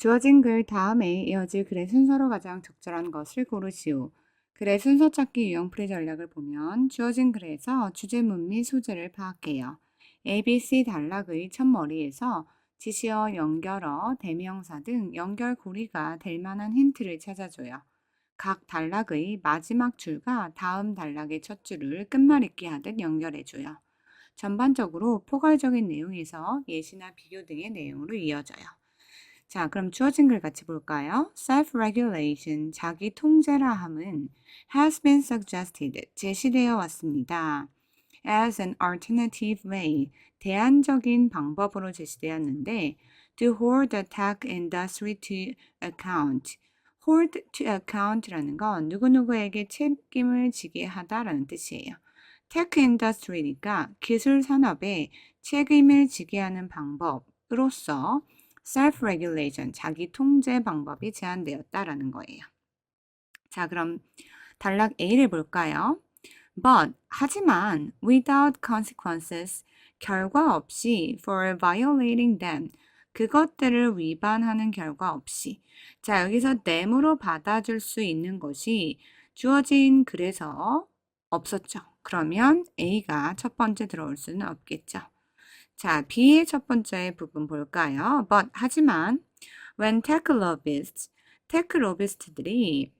주어진 글 다음에 이어질 글의 순서로 가장 적절한 것을 고르시오. 글의 순서 찾기 유형 풀이 전략을 보면 주어진 글에서 주제문 및 소재를 파악해요. ABC 단락의 첫머리에서 지시어, 연결어, 대명사 등 연결고리가 될 만한 힌트를 찾아줘요. 각 단락의 마지막 줄과 다음 단락의 첫 줄을 끝말잇기 하듯 연결해줘요. 전반적으로 포괄적인 내용에서 예시나 비교 등의 내용으로 이어져요. 자, 그럼 주어진 글 같이 볼까요? Self-regulation, 자기 통제라 함은 has been suggested, 제시되어 왔습니다. As an alternative way, 대안적인 방법으로 제시되었는데 to hold the tech industry to account. hold to account라는 건 누구누구에게 책임을 지게 하다라는 뜻이에요. tech industry니까 기술 산업에 책임을 지게 하는 방법으로서 self-regulation, 자기 통제 방법이 제안되었다라는 거예요. 자, 그럼 단락 A를 볼까요? But, 하지만, without consequences, 결과 없이, for violating them, 그것들을 위반하는 결과 없이. 자, 여기서 them으로 받아줄 수 있는 것이 주어진 글에서 없었죠. 그러면 A가 첫 번째 들어올 수는 없겠죠. 자, B의 첫 번째 부분 볼까요? But, 하지만, when tech lobbyists,들이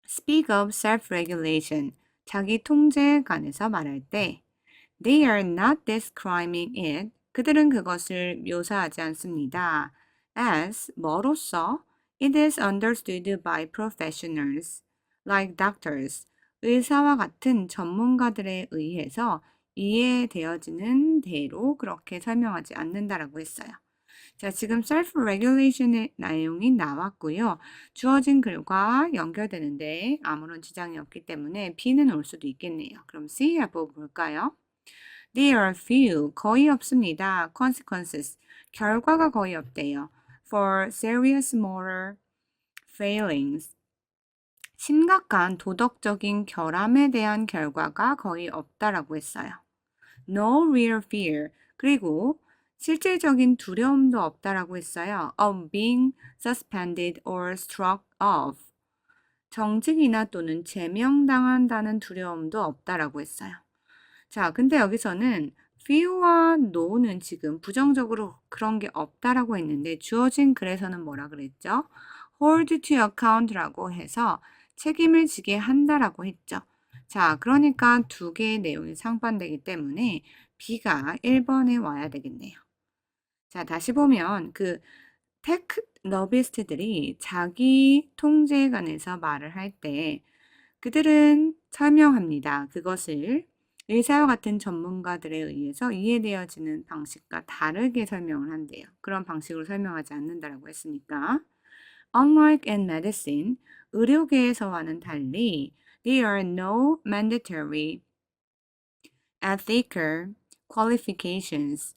speak of self-regulation, 자기 통제에 관해서 말할 때, they are not describing it, 그들은 그것을 묘사하지 않습니다. as, 뭐로써, it is understood by professionals, like doctors, 의사와 같은 전문가들에 의해서 이해되어지는 대로 그렇게 설명하지 않는다라고 했어요. 자, 지금 self-regulation의 내용이 나왔고요. 주어진 글과 연결되는데 아무런 지장이 없기 때문에 B는 올 수도 있겠네요. 그럼 C 한번 볼까요? There are few, 거의 없습니다. consequences, 결과가 거의 없대요. for serious moral failings, 심각한 도덕적인 결함에 대한 결과가 거의 없다라고 했어요. No real fear, 그리고 실질적인 두려움도 없다라고 했어요. of being suspended or struck off, 정직이나 또는 제명당한다는 두려움도 없다라고 했어요. 자, 근데 여기서는 few와 no는 지금 부정적으로 그런 게 없다라고 했는데 주어진 글에서는 뭐라 그랬죠? hold to account라고 해서 책임을 지게 한다라고 했죠. 자, 그러니까 두 개의 내용이 상반되기 때문에 B가 1번에 와야 되겠네요. 자, 다시 보면 그 테크 러비스트들이 자기 통제에 관해서 말을 할 때 그들은 설명합니다. 그것을 의사와 같은 전문가들에 의해서 이해되어지는 방식과 다르게 설명을 한대요. 그런 방식으로 설명하지 않는다라고 했으니까. Unlike in medicine, 의료계에서와는 달리, there are no mandatory ethical qualifications.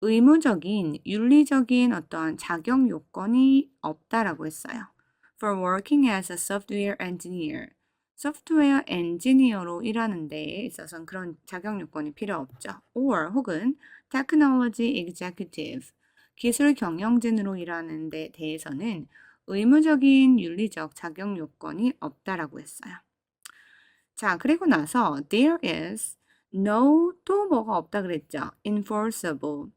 의무적인, 윤리적인 어떤 자격 요건이 없다라고 했어요. For working as a software engineer. 소프트웨어 엔지니어로 일하는 데에 있어서는 그런 자격 요건이 필요 없죠. Or 혹은 technology executive. 기술 경영진으로 일하는 데 대해서는 의무적인 윤리적 자격 요건이 없다라고 했어요. 자, 그리고 나서 there is no 또 뭐가 없다 그랬죠. enforceable.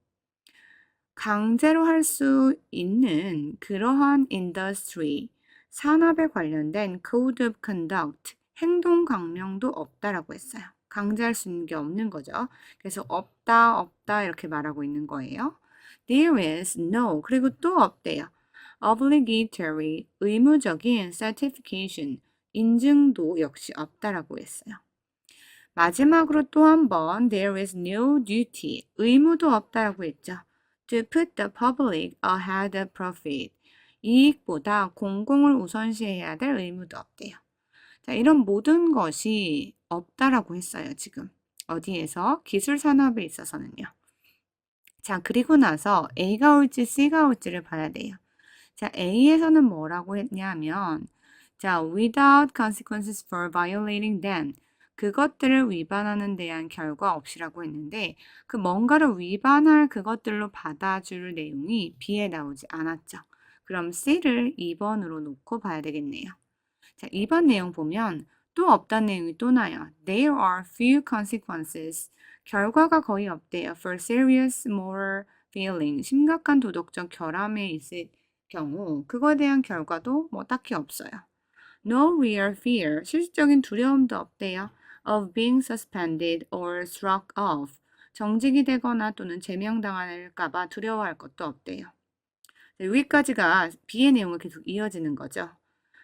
강제로 할 수 있는 그러한 industry, 산업에 관련된 code of conduct, 행동 강령도 없다라고 했어요. 강제할 수 있는 게 없는 거죠. 그래서 없다 이렇게 말하고 있는 거예요. There is no, 그리고 또 없대요. obligatory, 의무적인 certification, 인증도 역시 없다라고 했어요. 마지막으로 또 한 번 there is no duty, 의무도 없다라고 했죠. to put the public ahead of profit, 이익보다 공공을 우선시해야 될 의무도 없대요. 자, 이런 모든 것이 없다라고 했어요, 지금. 어디에서? 기술 산업에 있어서는요. 자, 그리고 나서 A가 올지 C가 올지를 봐야 돼요. 자, A에서는 뭐라고 했냐면, 자, without consequences for violating them. 그것들을 위반하는 대한 결과 없이라고 했는데, 그 뭔가를 위반할 그것들로 받아줄 내용이 B에 나오지 않았죠. 그럼 C를 2번으로 놓고 봐야 되겠네요. 자, 2번 내용 보면 또 없다는 내용이 또 나요. There are few consequences. 결과가 거의 없대요. For serious moral failing. 심각한 도덕적 결함에 있을 경우 그거에 대한 결과도 뭐 딱히 없어요. No real fear. 실질적인 두려움도 없대요. Of being suspended or struck off. 정직이 되거나 또는 제명당할까 봐 두려워할 것도 없대요. 여기까지가 B의 내용을 계속 이어지는 거죠.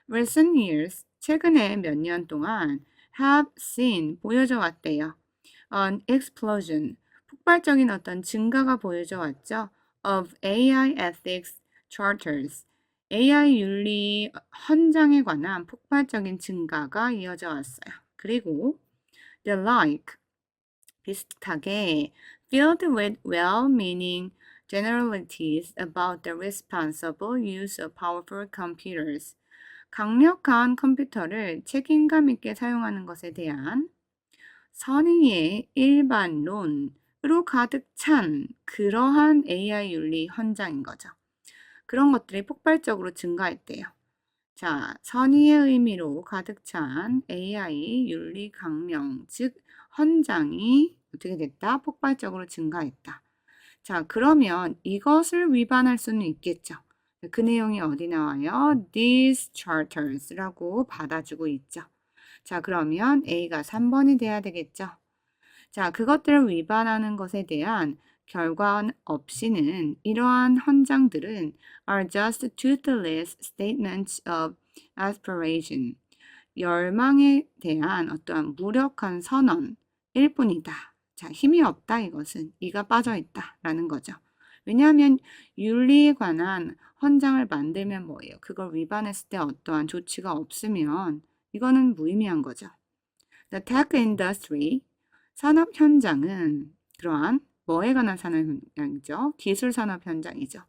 Recent years, 최근에 몇 년 동안 have seen, 보여져 왔대요. An explosion, 폭발적인 어떤 증가가 보여져 왔죠. Of AI ethics charters, AI 윤리 헌장에 관한 폭발적인 증가가 이어져 왔어요. 그리고 the like, 비슷하게 filled with well-meaning generalities about the responsible use of powerful computers. 강력한 컴퓨터를 책임감 있게 사용하는 것에 대한 선의의 일반론으로 가득 찬 그러한 AI 윤리 헌장인 거죠. 그런 것들이 폭발적으로 증가했대요. 자, 선의의 의미로 가득 찬 AI 윤리 강령, 즉 헌장이 어떻게 됐다? 폭발적으로 증가했다. 자, 그러면 이것을 위반할 수는 있겠죠. 그 내용이 어디 나와요? These charters라고 받아주고 있죠. 자, 그러면 A가 3번이 돼야 되겠죠. 자, 그것들을 위반하는 것에 대한 결과 없이는 이러한 헌장들은 are just toothless statements of aspiration. 열망에 대한 어떠한 무력한 선언일 뿐이다. 자, 힘이 없다 이것은. 이가 빠져있다 라는 거죠. 왜냐하면 윤리에 관한 헌장을 만들면 뭐예요? 그걸 위반했을 때 어떠한 조치가 없으면 이거는 무의미한 거죠. The tech industry, 산업 현장은 그러한 뭐에 관한 산업 현장이죠? 기술 산업 현장이죠.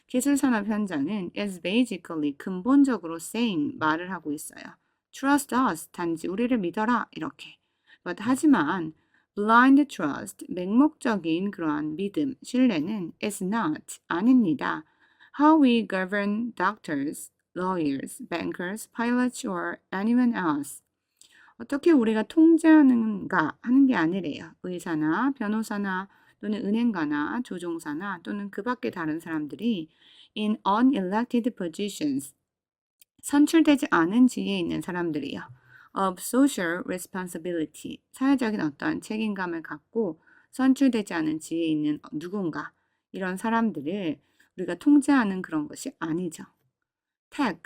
기술 산업 현장은 is basically 근본적으로 saying 말을 하고 있어요. Trust us, 단지 우리를 믿어라 이렇게. But 하지만 blind trust, 맹목적인 그러한 믿음, 신뢰는 is not, 아닙니다. How we govern doctors, lawyers, bankers, pilots or anyone else. 어떻게 우리가 통제하는가 하는 게 아니래요. 의사나 변호사나 또는 은행가나 조종사나 또는 그 밖의 다른 사람들이 in unelected positions, 선출되지 않은 지위에 있는 사람들이요. of social responsibility, 사회적인 어떠한 책임감을 갖고 선출되지 않은 지위에 있는 누군가, 이런 사람들을 우리가 통제하는 그런 것이 아니죠. tech,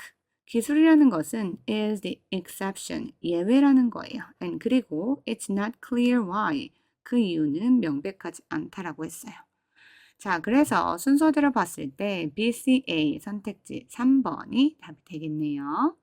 기술이라는 것은 is the exception, 예외라는 거예요. And 그리고 it's not clear why, 그 이유는 명백하지 않다라고 했어요. 자, 그래서 순서대로 봤을 때 BCA 선택지 3번이 답이 되겠네요.